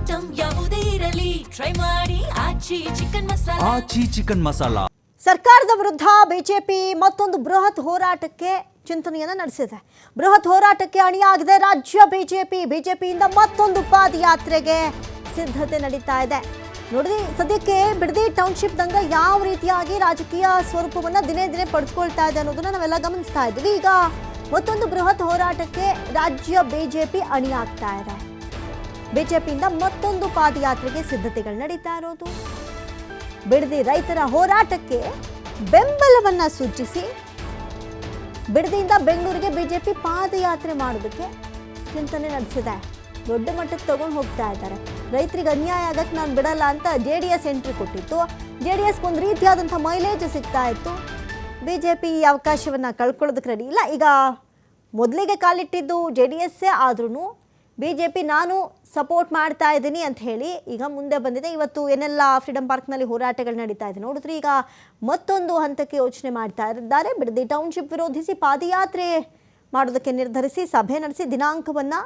Item ಯಾವುದೇ ಇರಲಿ try ಮಾಡಿ ಆಚಿ ಚಿಕನ್ ಮಸಾಲಾ. ಸರ್ಕಾರದ ವಿರುದ್ಧ ಬಿಜೆಪಿ ಮತ್ತೊಂದು ಬೃಹತ್ ಹೋರಾಟಕ್ಕೆ ಚಿಂತನೆಯನ್ನು ನಡೆಸಿದೆ. ಬೃಹತ್ ಹೋರಾಟಕ್ಕೆ ಅಣಿಯಾಗಿದೆ ರಾಜ್ಯ ಬಿಜೆಪಿಯಿಂದ ಮತ್ತೊಂದು ಪಾದಯಾತ್ರೆಗೆ ಸಿದ್ಧತೆ ನಡೀತಾ ಇದೆ. ನೋಡಿ, ಸದ್ಯಕ್ಕೆ ಬಿಡದಿ ಟೌನ್ಶಿಪ್ ದಂಗ ಯಾವ ರೀತಿಯಾಗಿ ರಾಜಕೀಯ ಸ್ವರೂಪವನ್ನು ದಿನೇ ದಿನೇ ಪಡೆದುಕೊಳ್ತಾ ಇದೆ ಅನ್ನೋದನ್ನ ನಾವೆಲ್ಲ ಗಮನಿಸ್ತಾ ಇದ್ದೀವಿ. ಈಗ ಮತ್ತೊಂದು ಬೃಹತ್ ಹೋರಾಟಕ್ಕೆ ರಾಜ್ಯ ಬಿಜೆಪಿ ಅಣಿಯಾಗ್ತಾ ಇದೆ. ಬಿಜೆಪಿಯಿಂದ ಮತ್ತೊಂದು ಪಾದಯಾತ್ರೆಗೆ ಸಿದ್ಧತೆಗಳು ನಡೀತಾ ಇರೋದು. ಬಿಡದಿ ರೈತರ ಹೋರಾಟಕ್ಕೆ ಬೆಂಬಲವನ್ನ ಸೂಚಿಸಿ ಬಿಡದಿಯಿಂದ ಬೆಂಗಳೂರಿಗೆ ಬಿಜೆಪಿ ಪಾದಯಾತ್ರೆ ಮಾಡೋದಕ್ಕೆ ಚಿಂತನೆ ನಡೆಸಿದೆ. ದೊಡ್ಡ ಮಟ್ಟಕ್ಕೆ ತಗೊಂಡು ಹೋಗ್ತಾ ಇದ್ದಾರೆ. ರೈತರಿಗೆ ಅನ್ಯಾಯ ಆಗಕ್ಕೆ ನಾನು ಬಿಡಲ್ಲ ಅಂತ JDS ಎಂಟ್ರಿ ಕೊಟ್ಟಿತ್ತು. JDS ಒಂದು ರೀತಿಯಾದಂಥ ಮೈಲೇಜ್ ಸಿಗ್ತಾ ಇತ್ತು. ಬಿಜೆಪಿ ಈ ಅವಕಾಶವನ್ನು ಕಳ್ಕೊಳ್ಳೋದಕ್ಕೆ ರೆಡಿ ಇಲ್ಲ. ಈಗ ಮೊದಲಿಗೆ ಕಾಲಿಟ್ಟಿದ್ದು JDS ಆದ್ರೂ ಬಿಜೆಪಿ ನಾನು ಸಪೋರ್ಟ್ ಮಾಡ್ತಾ ಇದ್ದೀನಿ ಅಂತ ಹೇಳಿ ಈಗ ಮುಂದೆ ಬಂದಿದೆ. ಇವತ್ತು ಏನೆಲ್ಲ ಫ್ರೀಡಂ ಪಾರ್ಕ್ನಲ್ಲಿ ಹೋರಾಟಗಳು ನಡೀತಾ ಇದೆ ನೋಡಿದ್ರೆ, ಈಗ ಮತ್ತೊಂದು ಹಂತಕ್ಕೆ ಯೋಚನೆ ಮಾಡ್ತಾ ಇದ್ದಾರೆ. ಬಿಡದಿ ಟೌನ್ಶಿಪ್ ವಿರೋಧಿಸಿ ಪಾದಯಾತ್ರೆ ಮಾಡೋದಕ್ಕೆ ನಿರ್ಧರಿಸಿ ಸಭೆ ನಡೆಸಿ ದಿನಾಂಕವನ್ನು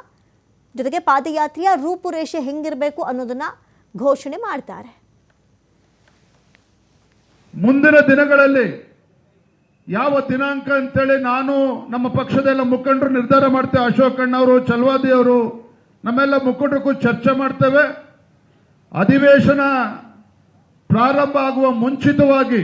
ಜೊತೆಗೆ ಪಾದಯಾತ್ರೆಯ ರೂಪುರೇಷೆ ಹೆಂಗಿರಬೇಕು ಅನ್ನೋದನ್ನ ಘೋಷಣೆ ಮಾಡ್ತಾರೆ. ಮುಂದಿನ ದಿನಗಳಲ್ಲಿ ಯಾವ ದಿನಾಂಕ ಅಂತೇಳಿ ನಾನು ನಮ್ಮ ಪಕ್ಷದ ಮುಖಂಡರು ನಿರ್ಧಾರ ಮಾಡ್ತೇವೆ. ಅಶೋಕ್ ಅಣ್ಣವರು, ಚಲವಾದಿ ಅವರು, ನಮ್ಮೆಲ್ಲ ಮುಖಂಡರಿಗೂ ಚರ್ಚೆ ಮಾಡ್ತೇವೆ. ಅಧಿವೇಶನ ಪ್ರಾರಂಭ ಆಗುವ ಮುಂಚಿತವಾಗಿ